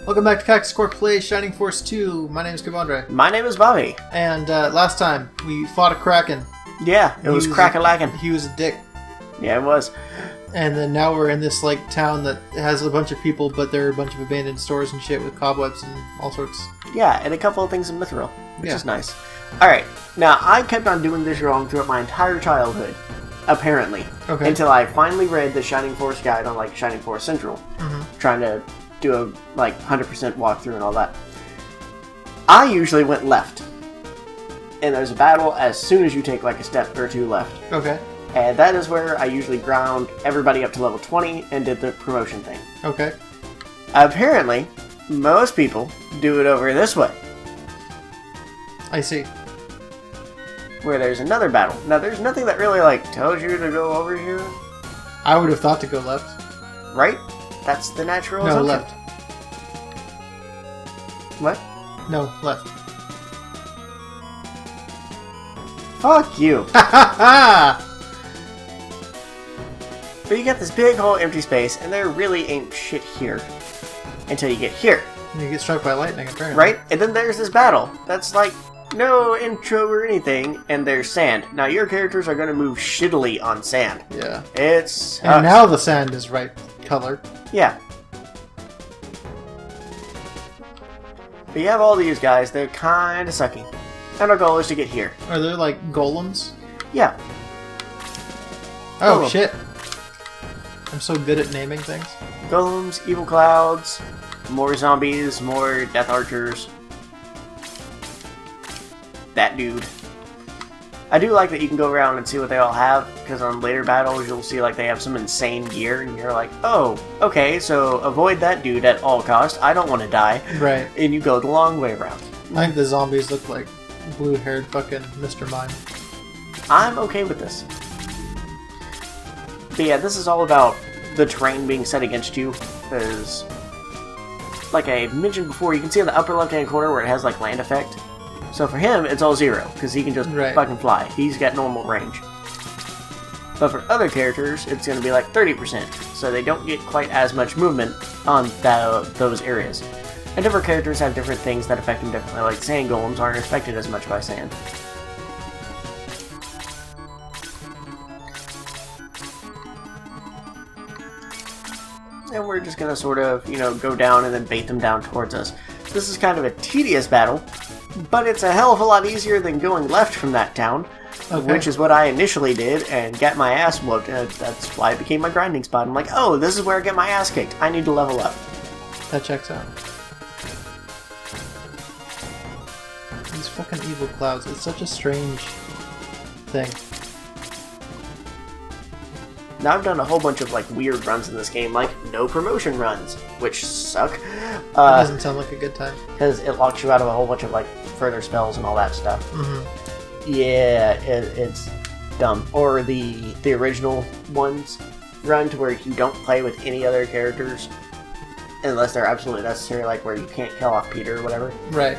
Welcome back to Cactus Corp Plays Shining Force 2. My name is Kevandre. My name is Bobby. And last time, we fought a Kraken. Yeah, it was crack-a-lackin'. He was a dick. Yeah, it was. And then now we're in this like town that has a bunch of people, but there are a bunch of abandoned stores and shit with cobwebs and all sorts. Yeah, and a couple of things in Mithril, which is nice. Alright, now I kept on doing this wrong throughout my entire childhood, apparently. Okay. Until I finally read the Shining Force guide on like Shining Force Central. Trying to do a like 100% walkthrough and all that. I usually went left. And there's a battle as soon as you take like a step or two left. Okay. And that is where I usually ground everybody up to level 20 and did the promotion thing. Okay. Apparently, most people do it over this way. I see. Where there's another battle. Now, there's nothing that really, like, tells you to go over here. I would have thought to go left. Right? That's the natural No, assumption. left. What? No, left. Fuck you. Ha ha ha! But you got this big whole empty space, and there really ain't shit here. Until you get here. And you get struck by lightning, apparently. Right? And then there's this battle. That's like no intro or anything, and there's sand. Now, your characters are going to move shittily on sand. Yeah. It's... And now the sand is right color. Yeah. But you have all these guys, they're kind of sucky. And our goal is to get here. Are there like golems? Yeah. Oh, Oh. shit. I'm so good at naming things. Golems, evil clouds, more zombies, more death archers. That dude. I do like that you can go around and see what they all have, because on later battles you'll see like they have some insane gear, and you're like, oh, okay, so avoid that dude at all cost. I don't want to die. Right. And you go the long way around. I think the zombies look like blue-haired fucking Mr. Mime. I'm okay with this. But yeah, this is all about the terrain being set against you, because, like I mentioned before, you can see in the upper left-hand corner where it has, like, land effect. So for him, it's all 0, because he can just fucking fly. He's got normal range. But for other characters, it's going to be like 30%, so they don't get quite as much movement on those areas. And different characters have different things that affect them differently, like sand golems aren't affected as much by sand. And we're just gonna sort of, go down and then bait them down towards us. This is kind of a tedious battle, but it's a hell of a lot easier than going left from that town, which is what I initially did and got my ass whooped, and that's why it became my grinding spot. I'm like, oh, this is where I get my ass kicked. I need to level up. That checks out. These fucking evil clouds, it's such a strange thing. Now I've done a whole bunch of like weird runs in this game, like no promotion runs, which suck. That doesn't sound like a good time. Because it locks you out of a whole bunch of like further spells and all that stuff. Yeah, it's dumb. Or the original ones run to where you don't play with any other characters unless they're absolutely necessary, like where you can't kill off Peter or whatever. Right.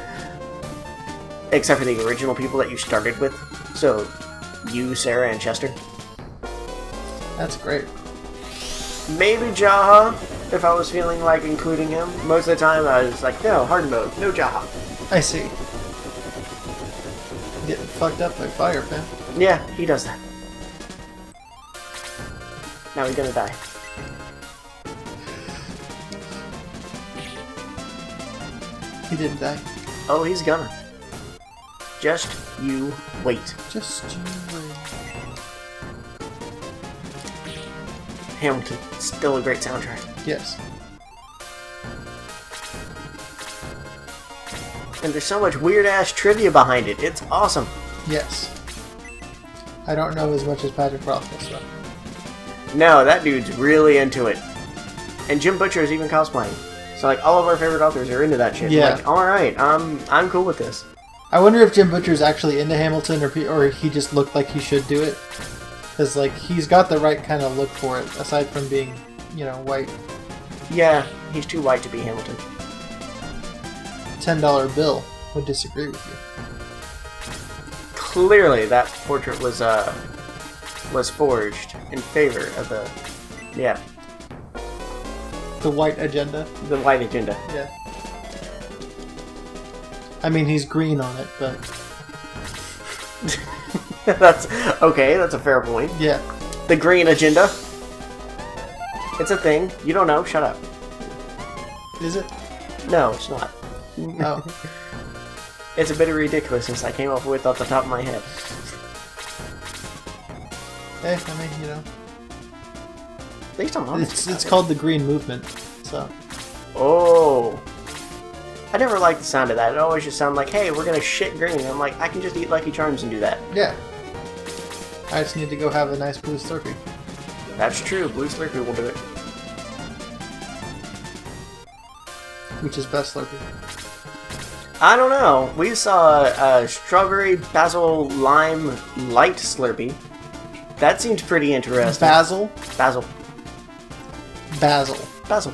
Except for the original people that you started with. So, you, Sarah, and Chester. That's great. Maybe Jaha, if I was feeling like including him. Most of the time I was like, no, hard mode, no Jaha. I see. Getting fucked up by fire, man. Yeah, he does that. Now he's gonna die. He didn't die. Oh, he's gonna. Just you wait. Just you wait. Hamilton, still a great soundtrack. Yes. And there's so much weird-ass trivia behind it. It's awesome. Yes. I don't know as much as Patrick Rothfuss, though. No, that dude's really into it. And Jim Butcher is even cosplaying. So, like, all of our favorite authors are into that shit. Yeah. Like, alright, I'm cool with this. I wonder if Jim Butcher's actually into Hamilton, or he just looked like he should do it. Because, like, he's got the right kind of look for it, aside from being, white. Yeah, he's too white to be Hamilton. $10 bill would disagree with you. Clearly, that portrait was forged in favor of the The white agenda. white agenda. Yeah. I mean, he's green on it, but... That's okay, that's a fair point. Yeah. The green agenda. It's a thing. You don't know. Shut up. Is it? No, it's not. Oh. It's a bit of ridiculousness I came up with off the top of my head. Hey, I mean, you know. At least I'm honest. It's called the Green Movement, so... Oh. I never liked the sound of that. It always just sounded like, hey, we're gonna shit green. I'm like, I can just eat Lucky Charms and do that. Yeah. I just need to go have a nice blue Slurpee. That's true. Blue Slurpee will do it. Which is best Slurpee? I don't know. We saw a strawberry, basil, lime, light Slurpee. That seemed pretty interesting. Basil? Basil. Basil. Basil.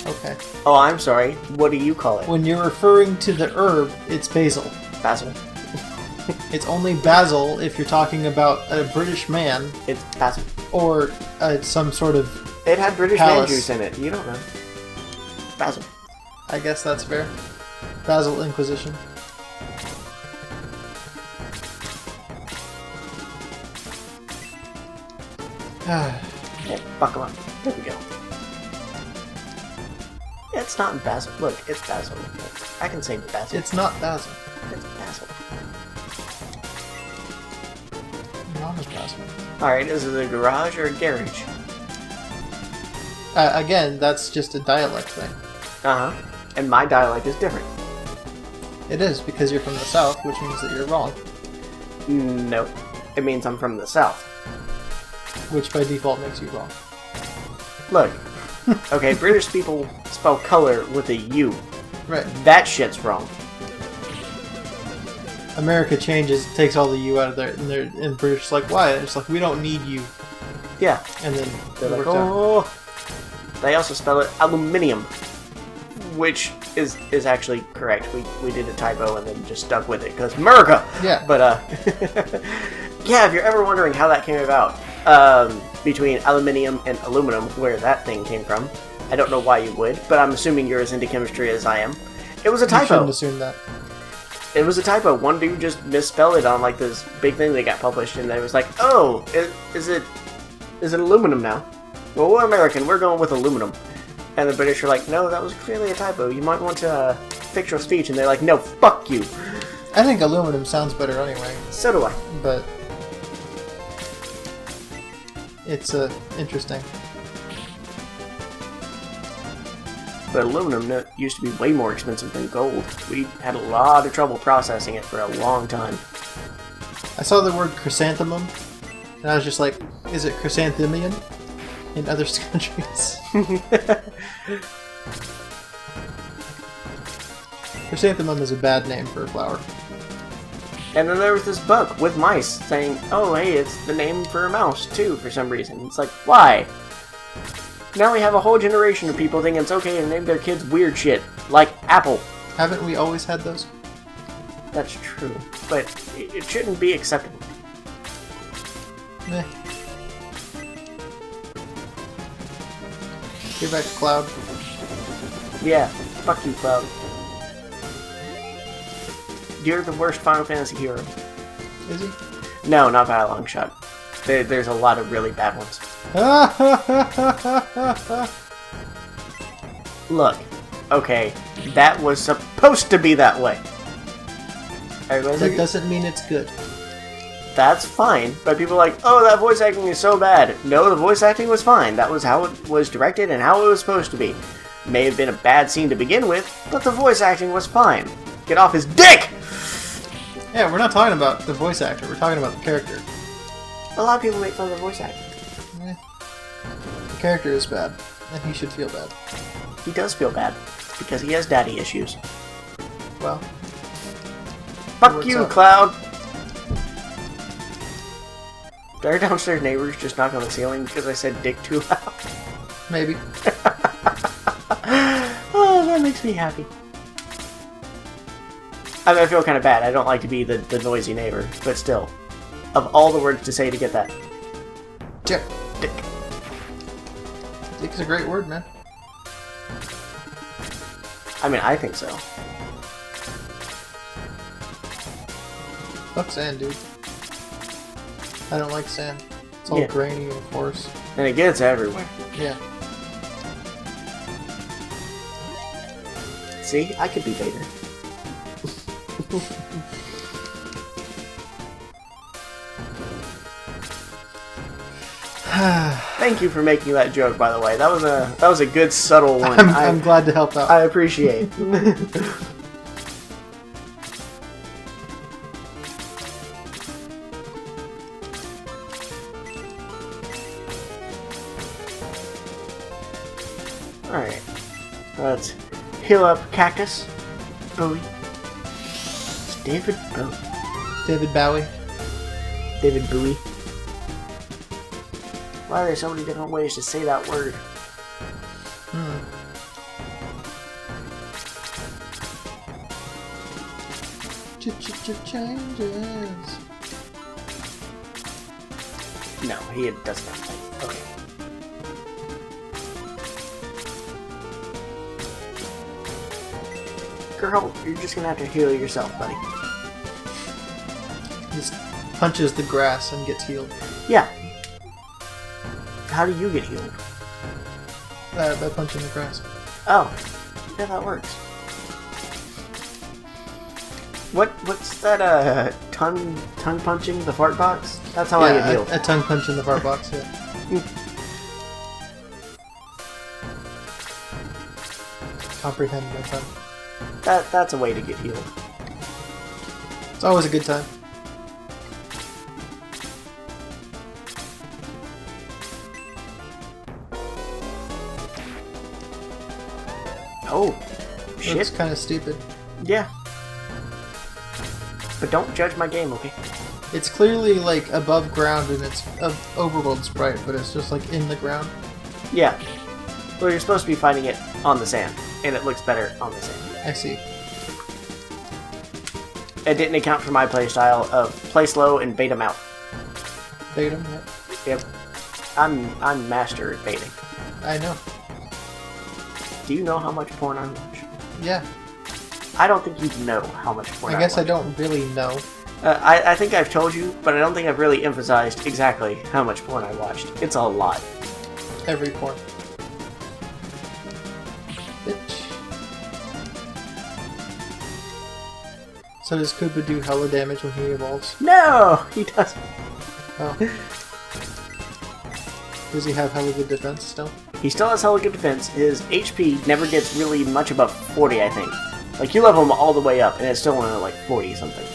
Okay. Oh, I'm sorry. What do you call it? When you're referring to the herb, it's basil. Basil. It's only basil if you're talking about a British man. It's basil. Or some sort of It had British palace. man juice in it. You don't know. Basil. I guess that's fair. Basil Inquisition. Yeah, buckle up. There we go. It's not basil. Look, it's basil. I can say basil. It's not basil. It's basil. Your mom is basil. Alright, is it a garage or a garage? Again, that's just a dialect thing. Uh-huh. And my dialect is different. It is, because you're from the south, which means that you're wrong. No. It means I'm from the south. Which by default makes you wrong. Look. Okay, British people spell color with a U. Right. That shit's wrong. America takes all the U out of there, and British like, why? And it's like, we don't need you. Yeah. And then They're it like, worked out. oh. They also spell it aluminium, which is actually correct. We did a typo and then just stuck with it because America. Yeah. But yeah, if you're ever wondering how that came about, between aluminium and aluminum, where that thing came from, I don't know why you would, but I'm assuming you're as into chemistry as I am. It was a typo. You shouldn't assume that. It was a typo. One dude just misspelled it on like this big thing that got published, and it was like, oh, is it aluminum now? Well, we're American. We're going with aluminum. And the British are like, no, that was clearly a typo. You might want to fix your speech. And they're like, no, fuck you. I think aluminum sounds better anyway. So do I. But it's interesting. But aluminum used to be way more expensive than gold. We had a lot of trouble processing it for a long time. I saw the word chrysanthemum, and I was just like, is it chrysanthemian in other countries? Chrysanthemum is a bad name for a flower. And then there was this book with mice saying, oh, hey, it's the name for a mouse, too, for some reason. It's like, why? Now we have a whole generation of people thinking it's okay to name their kids weird shit, like Apple. Haven't we always had those? That's true, but it shouldn't be acceptable. Meh. Get back to Cloud. Yeah, fuck you, Cloud. You're the worst Final Fantasy hero. Is he? No, not by a long shot. There's a lot of really bad ones. Look, okay, that was supposed to be that way. That doesn't mean it's good. That's fine, but people are like, oh, that voice acting is so bad. No, the voice acting was fine. That was how it was directed and how it was supposed to be. May have been a bad scene to begin with, but the voice acting was fine. Get off his dick! Yeah, we're not talking about the voice actor. We're talking about the character. A lot of people make fun of the voice acting. The character is bad, and he should feel bad. He does feel bad, because he has daddy issues. Well. Fuck you, Cloud! Did our downstairs neighbors just knock on the ceiling because I said dick too loud? Maybe. Oh, that makes me happy. I mean, I feel kind of bad. I don't like to be the noisy neighbor, but still. Of all the words to say to get that. Dick. Dick. Dick is a great word, man. I mean, I think so. Fuck sand, dude. I don't like sand. It's all grainy and coarse. And it gets everywhere. Yeah. See? I could be Vader. Thank you for making that joke, by the way. That was a good, subtle one. I'm glad to help out. I appreciate. Alright. Let's heal up Cactus. Bowie. It's David Bowie. David Bowie. David Bowie. Why are there so many different ways to say that word? Changes. No, he doesn't have that. Okay. Girl, you're just gonna have to heal yourself, buddy. He just punches the grass and gets healed. Yeah. How do you get healed? By punching the grass. Oh. Yeah, that works. What's that, tongue punching the fart box? That's how I get healed. A tongue punch in the fart box, yeah. Comprehend my tongue. That's a way to get healed. It's always a good time. Oh, shit. It's kind of stupid. Yeah. But don't judge my game, okay? It's clearly like above ground and it's an overworld sprite, but it's just like in the ground. Yeah. Well, you're supposed to be fighting it on the sand, and it looks better on the sand. I see. It didn't account for my playstyle of play slow and bait 'em out. Bait 'em? Yep. Yep. I'm master at baiting. I know. Do you know how much porn I watch? Yeah. I don't think you know how much porn I watch. I guess I don't really know. I think I've told you, but I don't think I've really emphasized exactly how much porn I watched. It's a lot. Every porn. Bitch. So does Koopa do hella damage when he evolves? No! He doesn't. Oh. Does he have hella good defense still? He still has hella good defense. His HP never gets really much above 40, I think. Like, you level him all the way up, and it's still only like 40 something.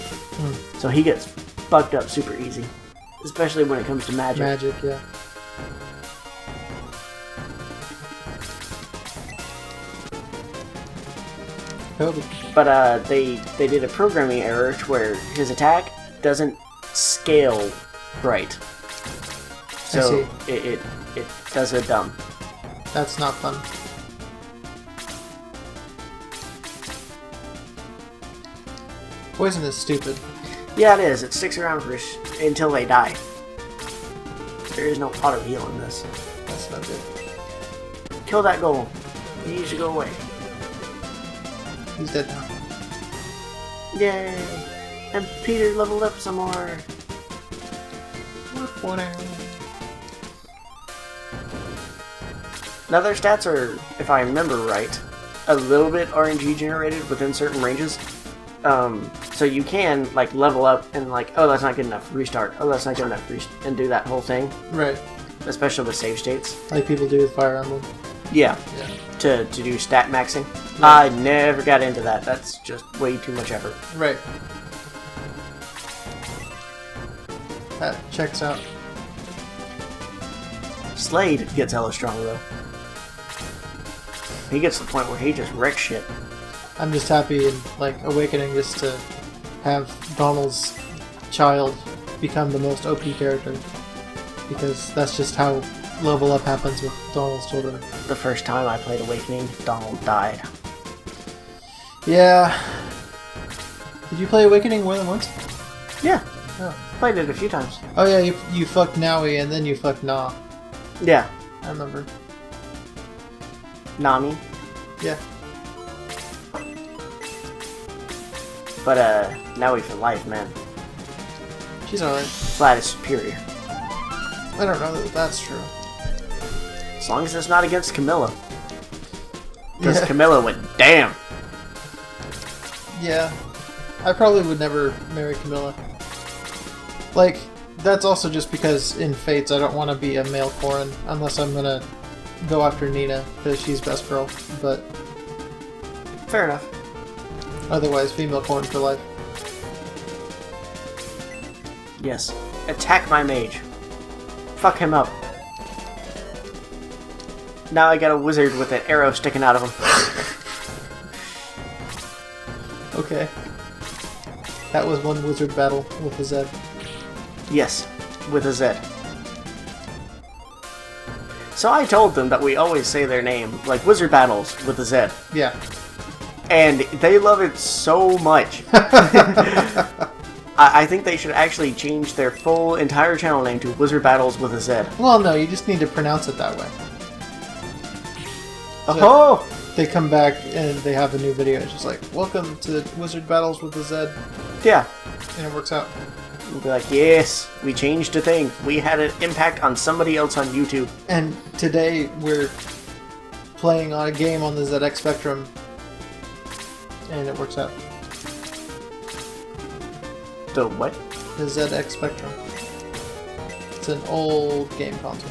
So he gets fucked up super easy. Especially when it comes to magic. Magic, yeah. But they did a programming error to where his attack doesn't scale right. So it does a dumb. That's not fun. Poison is stupid. Yeah, it is. It sticks around for until they die. There is no auto heal in this. That's not good. Kill that golem. He needs to go away. He's dead now. Yay! And Peter leveled up some more. Now their stats are, if I remember right, a little bit RNG generated within certain ranges. So you can like level up and like, oh, that's not good enough, restart. Oh, that's not good enough, and do that whole thing. Right. Especially with save states. Like people do with Fire Emblem. Yeah. To do stat maxing. Right. I never got into that. That's just way too much effort. Right. That checks out. Slade gets hella strong though. He gets to the point where he just wrecks shit. I'm just happy in like Awakening just to have Donald's child become the most OP character. Because that's just how level up happens with Donald's children. The first time I played Awakening, Donald died. Yeah. Did you play Awakening more than once? Yeah. Oh. Played it a few times. Oh yeah, you fucked Naui and then you fucked Na. Yeah. I remember. Nami? Yeah. But, Naui for life, man. She's alright. Flat is superior. I don't know that that's true. As long as it's not against Camilla. Because Camilla went, damn! Yeah. I probably would never marry Camilla. Like, that's also just because in Fates I don't want to be a male Corrin, unless I'm gonna go after Nina, because she's best girl, but... Fair enough. Otherwise, female Corrin for life. Yes. Attack my mage. Fuck him up. Now I got a wizard with an arrow sticking out of him. Okay. That was one wizard battle with a Z. Yes, with a Z. So I told them that we always say their name, like Wizard Battles with a Z. Yeah. And they love it so much. I think they should actually change their full entire channel name to Wizard Battles with a Z. Well, no, you just need to pronounce it that way. Oh! They come back and they have a new video. It's just like, welcome to Wizard Battles with a Z. Yeah. And it works out. We'll be like, yes, we changed a thing. We had an impact on somebody else on YouTube. And today we're playing on a game on the ZX Spectrum. And it works out. The what? The ZX Spectrum. It's an old game console.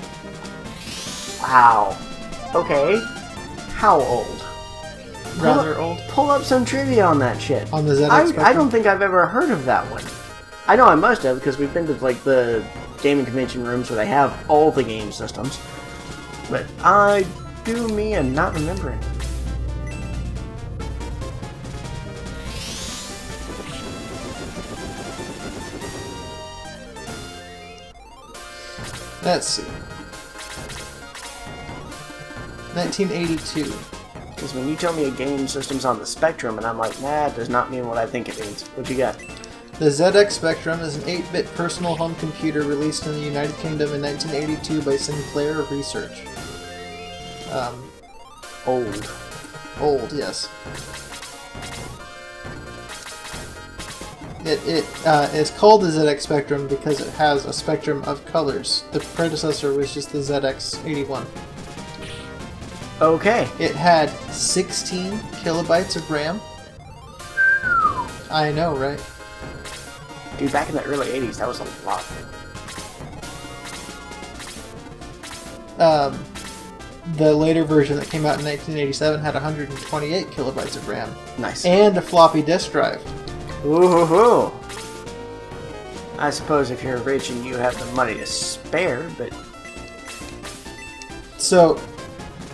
Wow. Okay. How old? Rather old. Pull up some trivia on that shit. On the ZX Spectrum? I don't think I've ever heard of that one. I know I must have, because we've been to like the gaming convention rooms where they have all the game systems. But I do me and not remembering. Let's see. 1982. Because when you tell me a game system's on the Spectrum, and I'm like, nah, it does not mean what I think it means. What you got? The ZX Spectrum is an 8-bit personal home computer released in the United Kingdom in 1982 by Sinclair Research. Old. Old, yes. It is called the ZX Spectrum because it has a spectrum of colors. The predecessor was just the ZX81. Okay. It had 16 kilobytes of RAM. I know, right? Dude, back in the early 80s, that was a lot. The later version that came out in 1987 had 128 kilobytes of RAM. Nice. And a floppy disk drive. Ooh. I suppose if you're rich and you have the money to spare, but... So,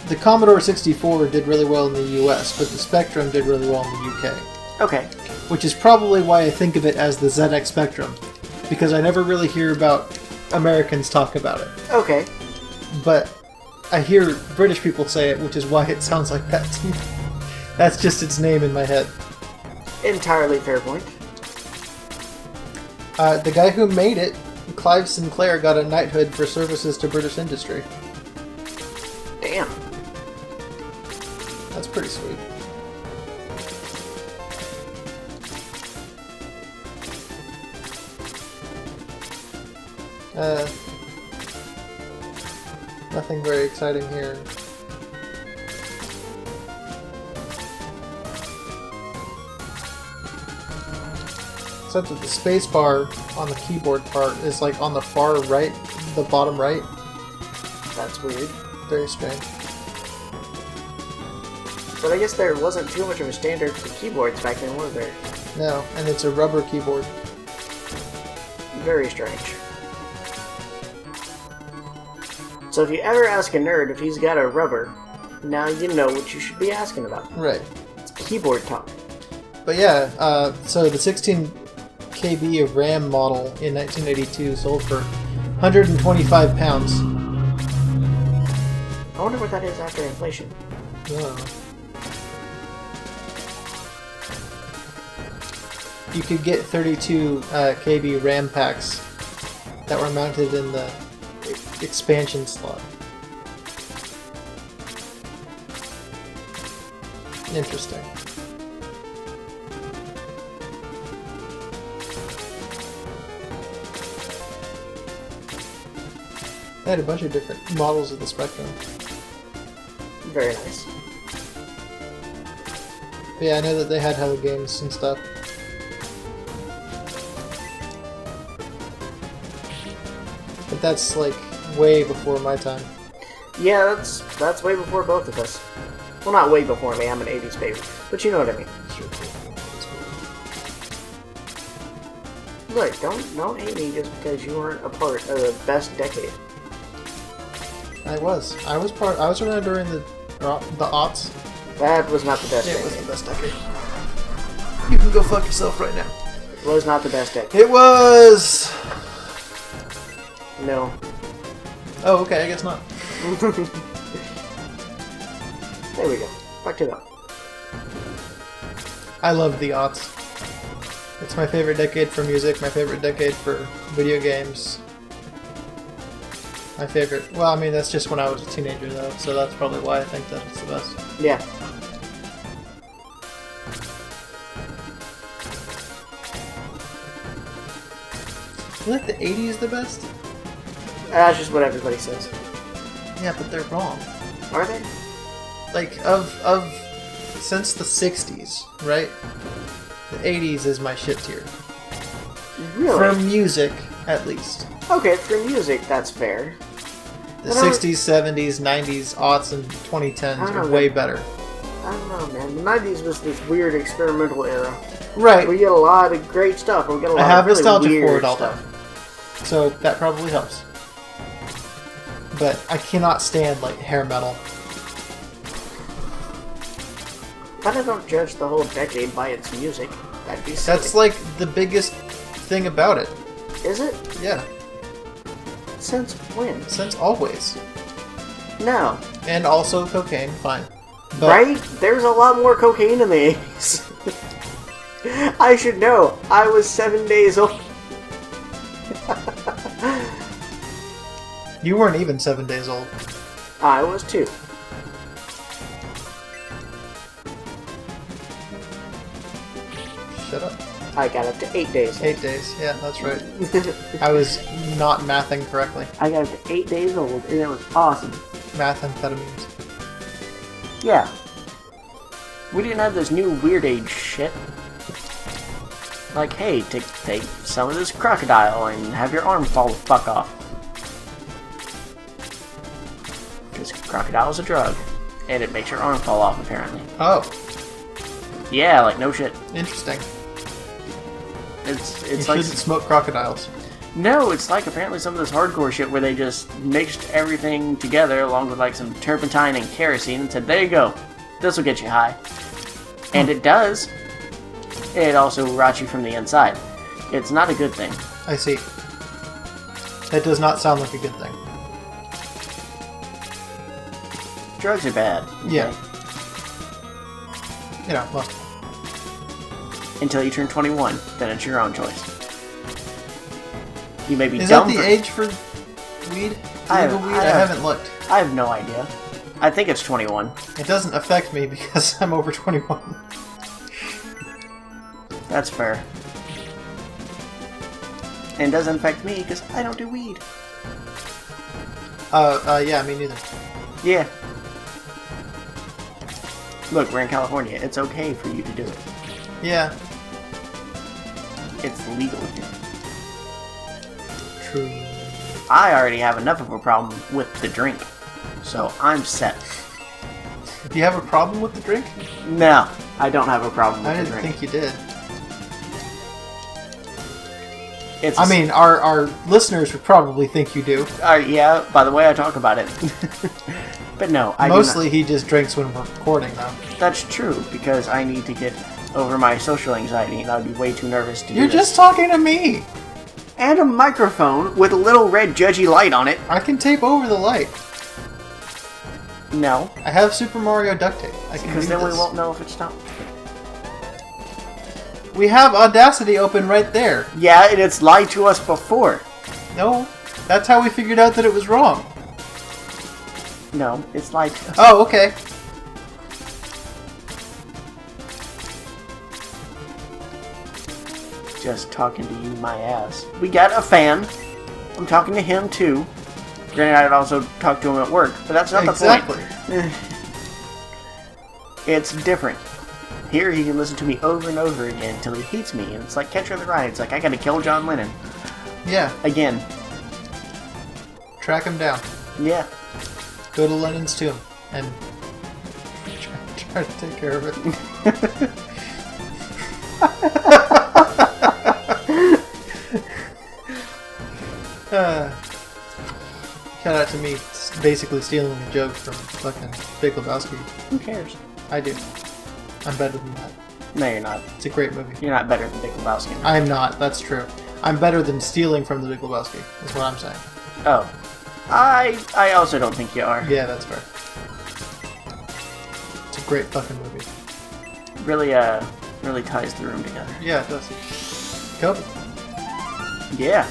the Commodore 64 did really well in the US, but the Spectrum did really well in the UK. Okay. Which is probably why I think of it as the ZX Spectrum, because I never really hear about Americans talk about it. Okay. But I hear British people say it, which is why it sounds like that to me. That's just its name in my head. Entirely fair point. The guy who made it, Clive Sinclair, got a knighthood for services to British industry. Damn. That's pretty sweet. Nothing very exciting here. Except that the space bar on the keyboard part is like on the far right, the bottom right. That's weird. Very strange. But I guess there wasn't too much of a standard for keyboards back then, was there? No, and it's a rubber keyboard. Very strange. So if you ever ask a nerd if he's got a rubber, now you know what you should be asking about. Right. It's keyboard talk. But yeah, so the 16 KB of RAM model in 1982 sold for 125 pounds. I wonder what that is after inflation. You could get 32 KB RAM packs that were mounted in the expansion slot. Interesting. They had a bunch of different models of the Spectrum. Very nice. But yeah, I know that they had hella games and stuff. But that's like way before my time. Yeah, that's way before both of us. Well, not way before me. I'm an '80s baby, but you know what I mean. Sure. Look, don't hate me just because you weren't a part of the best decade. I was around during the aughts. That was not the best It decade. was the best decade. You can go fuck yourself right now. It was not the best decade. It was. No. Oh, okay. I guess not. There we go. Back to that. I love the aughts. It's my favorite decade for music, my favorite decade for video games. My favorite... Well, I mean, that's just when I was a teenager, though, so that's probably why I think that it's the best. Yeah. Isn't like the 80s the best? That's just what everybody says. Yeah, but they're wrong. Are they? Like, since the 60s, right? The 80s is my shit tier. Really? For music, at least. Okay, for music, that's fair. The 60s, 70s, 90s, aughts, and 2010s are way better. I don't know, man. The 90s was this weird experimental era. Right. We get a lot of great stuff. We get a lot I have of really nostalgia weird for it all stuff. day. So that probably helps. But I cannot stand, like, hair metal. But I don't judge the whole decade by its music. That'd be silly. That's, like, the biggest thing about it. Is it? Yeah. Since when? Since always. No. And also cocaine, fine. But Right? There's a lot more cocaine in the 80s. I should know. I was 7 days old. you weren't even 7 days old. I was 2. Shut up. I got up to 8 days. 8 days. Yeah, that's right. I was not mathing correctly. I got up to 8 days old, and it was awesome. Methamphetamines. Yeah. We didn't have this new weird age shit. Like, hey, take some of this crocodile and have your arm fall the fuck off. Because crocodile's a drug, and it makes your arm fall off, apparently. Oh, Yeah, like, no shit. interesting. It's You like... shouldn't smoke crocodiles. No, it's like apparently some of this hardcore shit where they just mixed everything together along with like some turpentine and kerosene and said, there you go, this will get you high. And it does. It also rots you from the inside. It's not a good thing. I see. That does not sound like a good thing. Drugs are bad. Okay? Yeah. You know, well, Until you turn 21, then it's your own choice. You may be is dumb that the for- age for weed? Legal weed? I haven't looked. I have no idea. I think it's 21. It doesn't affect me because I'm over 21. That's fair. And it doesn't affect me because I don't do weed. Yeah, me neither. Yeah. Look, we're in California. It's okay for you to do it. Yeah, It's legal here. true. I already have enough of a problem with the drink, so I'm set. Do you have a problem with the drink? No, I don't have a problem with I the didn't drink. think you did. It's I mean, our listeners would probably think you do. yeah, by the way I talk about it. But no, I Mostly he just drinks when we're recording, though. do not. That's true, because I need to get over my social anxiety, and I'd be way too nervous to do You're this. just talking to me! And a microphone with a little red judgy light on it. I can tape over the light. No, I have Super Mario duct tape. I can because do then we this. won't know if it's not. We have Audacity open right there. Yeah, and it's lied to us before. No, that's how we figured out that it was wrong. No, it's lied to us. Oh, okay. Just talking to you, my ass. We got a fan. I'm talking to him too. Granted, I'd also talk to him at work, but that's not the point. It's different. Here he can listen to me over and over again until he hates me, and it's like Catcher in the Rye. It's like, I gotta kill John Lennon. Yeah. Again. Track him down. Yeah. Go to Lennon's tomb and try to take care of it. Shout out to me basically stealing a joke from fucking Big Lebowski. Who cares? I do. I'm better than that. No, you're not. It's a great movie. You're not better than Big Lebowski. I'm not. That's true. I'm better than stealing from the Big Lebowski, is what I'm saying. Oh. I also don't think you are. Yeah, that's fair. It's a great fucking movie. Really ties the room together. Yeah, it does. Kobe. Yeah.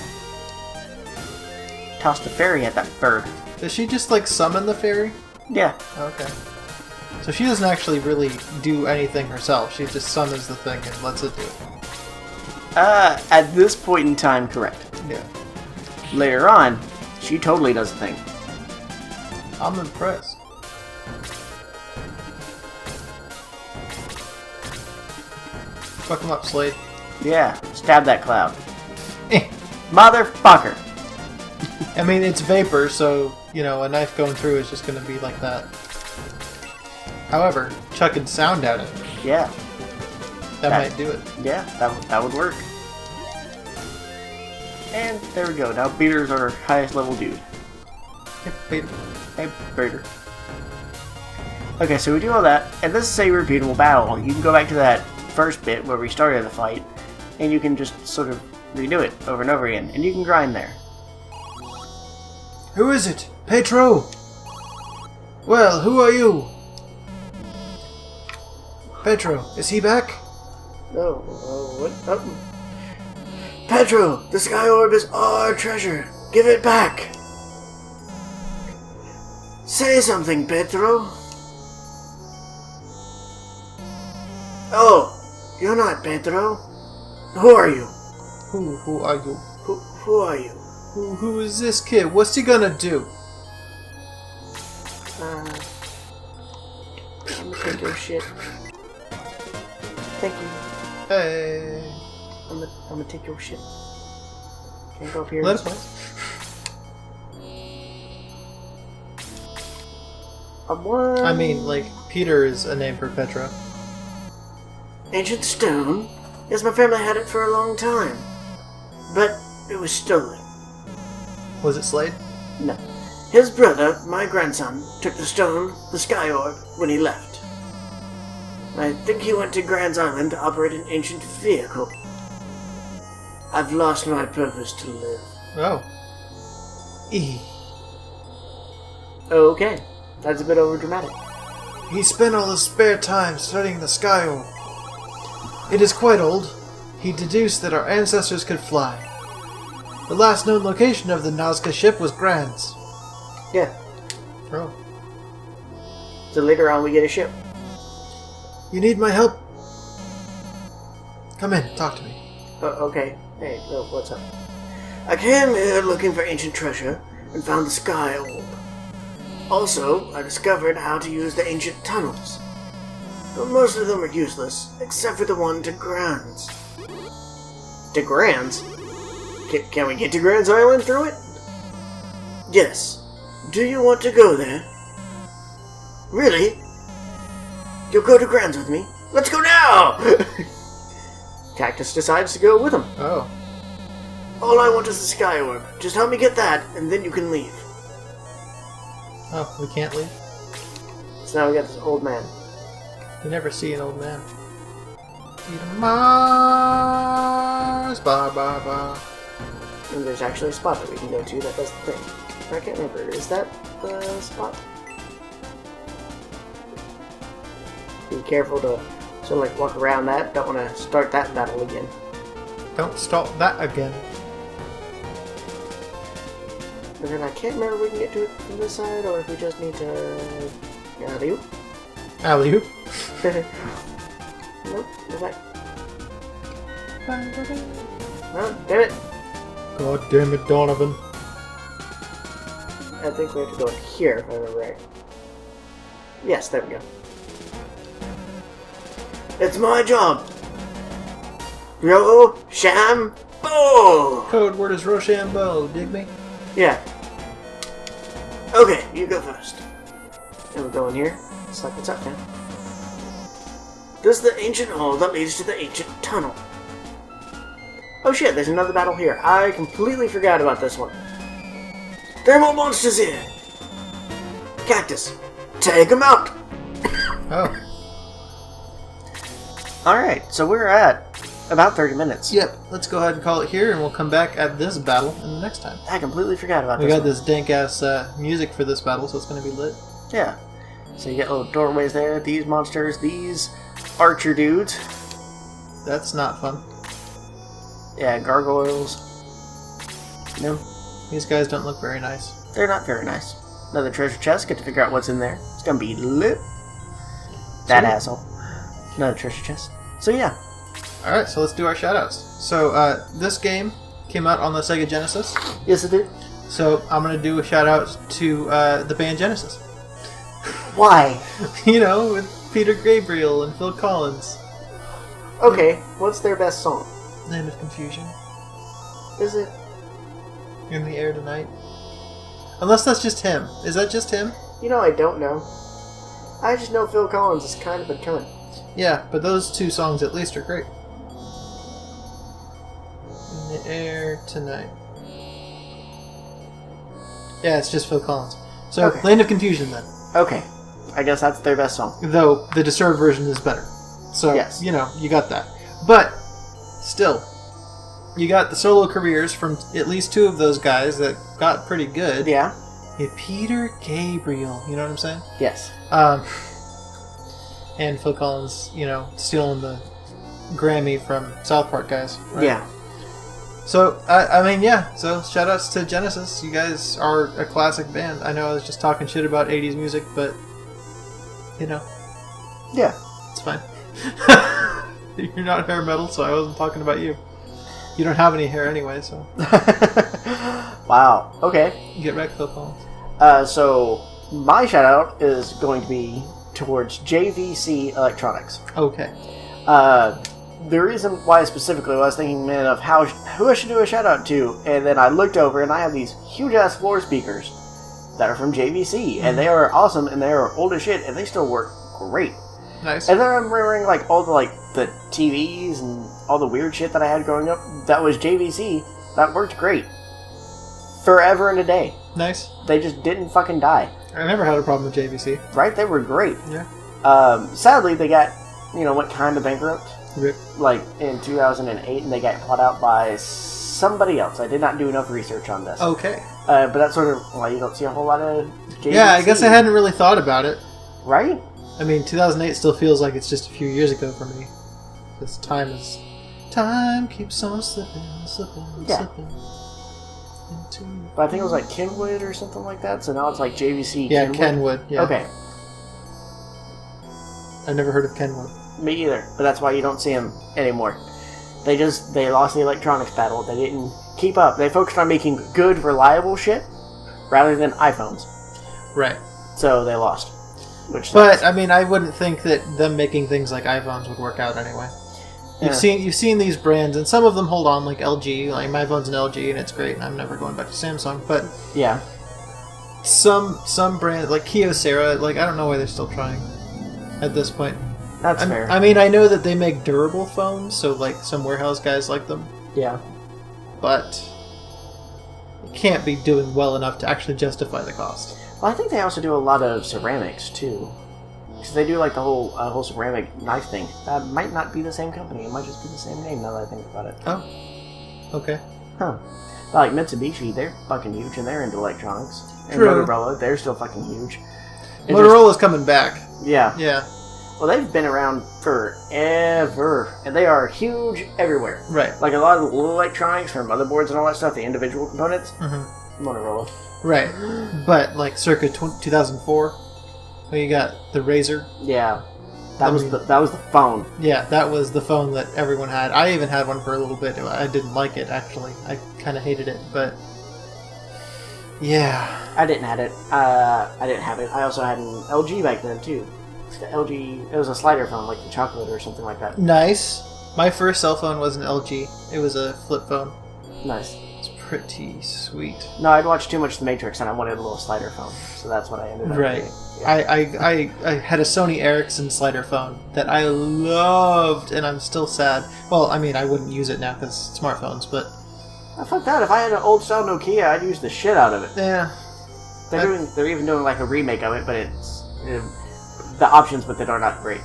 Tossed the fairy at that bird. Does she just, like, summon the fairy? Yeah. Okay. So she doesn't actually really do anything herself. She just summons the thing and lets it do it. At this point in time, correct. Yeah. Later on, she totally does the thing. I'm impressed. Fuck him up, Slade. Yeah. Stab that cloud. Motherfucker! I mean, it's vapor, so, you know, a knife going through is just going to be like that. However, chucking sound at it. Yeah. That might do it. Yeah, that would work. And there we go. Now Peter's our highest level dude. Hey, Peter. Hey, Peter. Okay, so we do all that, and this is a repeatable battle. You can go back to that first bit where we started the fight, and you can just sort of redo it over and over again, and you can grind there. Who is it? Petro! Well, who are you? Petro, is he back? No, what? Oh. Pedro, the sky orb is our treasure. Give it back. Say something, Pedro. Oh, you're not Pedro. Who are you? Who are you? Who are you? Who is this kid? What's he gonna do? I'm gonna take your shit. Thank you. Hey. I'm gonna take your shit. Can I go up here? Let us. I mean, like, Peter is a name for Petra. Ancient stone? Yes, my family had it for a long time. But it was stolen. Was it Slade? No. His brother, my grandson, took the stone, the sky orb, when he left. I think he went to Grand's Island to operate an ancient vehicle. I've lost my purpose to live. Oh. Okay. That's a bit overdramatic. He spent all his spare time studying the sky orb. It is quite old. He deduced that our ancestors could fly. The last known location of the Nazca ship was Grand's. Yeah. Oh. So later on we get a ship. You need my help? Come in, talk to me. Okay. Hey, what's up? I came here looking for ancient treasure and found the sky orb. Also, I discovered how to use the ancient tunnels. But most of them are useless, except for the one to Grand's. To Grand's? Can we get to Grand's Island through it? Yes. Do you want to go there? Really? You'll go to Grand's with me? Let's go now! Cactus decides to go with him. Oh. All I want is the sky orb. Just help me get that, and then you can leave. Oh, we can't leave? So now we got this old man. You never see an old man. Mars, ba ba ba. And there's actually a spot that we can go to that does the thing. I can't remember. Is that the spot? Be careful to sort of like walk around that. Don't want to start that battle again. Don't start that again. And then I can't remember if we can get to it from this side or if we just need to... Alley-oop. Alley-oop? Nope, go back. Oh, damn it. God damn it, Donovan. I think we have to go in here, if I remember right. Yes, there we go. It's my job! Rochambeau! Code word is Rochambeau, dig me? Yeah. Okay, you go first. And we'll go in here. Suck what's up, man. This is the ancient hall that leads to the ancient tunnel. Oh shit, there's another battle here. I completely forgot about this one. There are more monsters here! Cactus, take them out! Oh. Alright, so we're at about 30 minutes. Yep, let's go ahead and call it here, and we'll come back at this battle in the next time. I completely forgot about we this. We got this dank-ass music for this battle, so it's going to be lit. Yeah. So you get little doorways there, these monsters, these archer dudes. That's not fun. Yeah, gargoyles. No. These guys don't look very nice. They're not very nice. Another treasure chest, get to figure out what's in there. It's going to be lit. That asshole. Another treasure chest. So yeah. Alright, so let's do our shoutouts. So, this game came out on the Sega Genesis. Yes, it did. So, I'm going to do a shoutout to the band Genesis. Why? You know, with Peter Gabriel and Phil Collins. Okay, what's their best song? Land of Confusion. Is it? In the Air Tonight. Unless that's just him. Is that just him? You know, I don't know. I just know Phil Collins is kind of a cunt. Yeah, but those two songs at least are great. In the Air Tonight. Yeah, it's just Phil Collins. So, okay. Land of Confusion then. Okay. I guess that's their best song. Though, the Disturbed version is better. So, yes. You know, you got that. But, still, you got the solo careers from at least two of those guys that got pretty good. Yeah. Peter Gabriel, you know what I'm saying? Yes. And Phil Collins, you know, stealing the Grammy from South Park guys. Right? Yeah. So, I mean, yeah. So, shoutouts to Genesis. You guys are a classic band. I know I was just talking shit about 80s music, but, you know. Yeah. It's fine. You're not hair metal, so I wasn't talking about you. You don't have any hair anyway, so. Wow. Okay. Get wrecked, Phil Collins. So, my shoutout is going to be towards JVC Electronics. Okay. The reason why specifically I was thinking, man, of who I should do a shout out to, and then I looked over and I have these huge ass floor speakers that are from JVC, and they are awesome, and they are old as shit, and they still work great. Nice. And then I'm remembering like all the TVs and all the weird shit that I had growing up. That was JVC. That worked great. Forever and a day. Nice. They just didn't fucking die. I never had a problem with JVC. Right? They were great. Yeah. Sadly, they got, went kind of bankrupt. Rip. Like in 2008, and they got bought out by somebody else. I did not do enough research on this. Okay. But that's sort of why you don't see a whole lot of JVC. Yeah, I guess I hadn't really thought about it. Right? I mean, 2008 still feels like it's just a few years ago for me. This time keeps on slipping. Yeah. But I think it was like Kenwood or something like that, so now it's like JVC Yeah, Kenwood. Kenwood. Yeah. Okay. I've never heard of Kenwood. Me either, but that's why you don't see them anymore. They lost the electronics battle. They didn't keep up. They focused on making good, reliable shit rather than iPhones. Right. So they lost. But I mean, I wouldn't think that them making things like iPhones would work out anyway. You've seen these brands, and some of them hold on, like LG. Like my phone's an LG, and it's great. And I'm never going back to Samsung. But yeah, some brands like Kyocera, like I don't know why they're still trying at this point. That's fair. I mean, I know that they make durable phones, so like some warehouse guys like them. Yeah. But it can't be doing well enough to actually justify the cost. Well, I think they also do a lot of ceramics too, because they do like the whole ceramic knife thing. That might not be the same company. It might just be the same name now that I think about it. Oh. Okay. Huh. But like Mitsubishi, they're fucking huge, and they're into electronics. And True. Motorola, they're still fucking huge. Motorola's coming back. Yeah. Yeah. Well, they've been around forever, and they are huge everywhere. Right. Like a lot of the little electronics for motherboards and all that stuff, the individual components, Motorola. Right. But like circa 2004, where you got the Razr. Yeah. That was the phone. Yeah, that was the phone that everyone had. I even had one for a little bit. I didn't like it, actually. I kind of hated it, but Yeah. I didn't have it. I didn't have it. I also had an LG back then too. The LG, it was a slider phone, like the chocolate or something like that. Nice. My first cell phone was an LG. It was a flip phone. Nice. It's pretty sweet. No, I'd watched too much The Matrix and I wanted a little slider phone, so that's what I ended up Right. doing. Yeah. I had a Sony Ericsson slider phone that I loved, and I'm still sad. Well, I mean, I wouldn't use it now because smartphones, but... Fuck that. If I had an old style Nokia, I'd use the shit out of it. Yeah. They're even doing like a remake of it, but it's the options, but they're not great.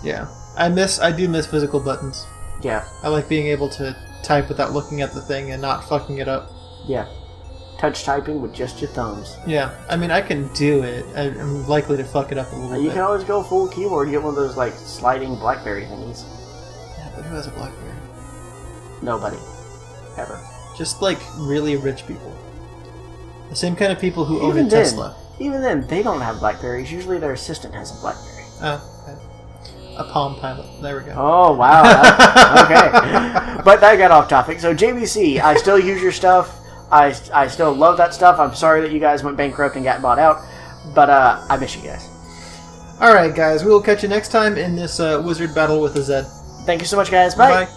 Yeah. I do miss physical buttons. Yeah. I like being able to type without looking at the thing and not fucking it up. Yeah. Touch typing with just your thumbs. Yeah. I mean, I can do it. I'm likely to fuck it up a little bit. You can always go full keyboard and get one of those like sliding BlackBerry thingies. Yeah, but who has a BlackBerry? Nobody. Ever. Just like really rich people. The same kind of people who own a Even Tesla. Even then, they don't have Blackberries. Usually their assistant has a Blackberry. Oh, okay. A Palm Pilot. There we go. Oh, wow. Okay. But that got off topic. So, JVC, I still use your stuff. I still love that stuff. I'm sorry that you guys went bankrupt and got bought out. But I miss you guys. Alright, guys. We will catch you next time in this wizard battle with a Z. Thank you so much, guys. Bye. Bye.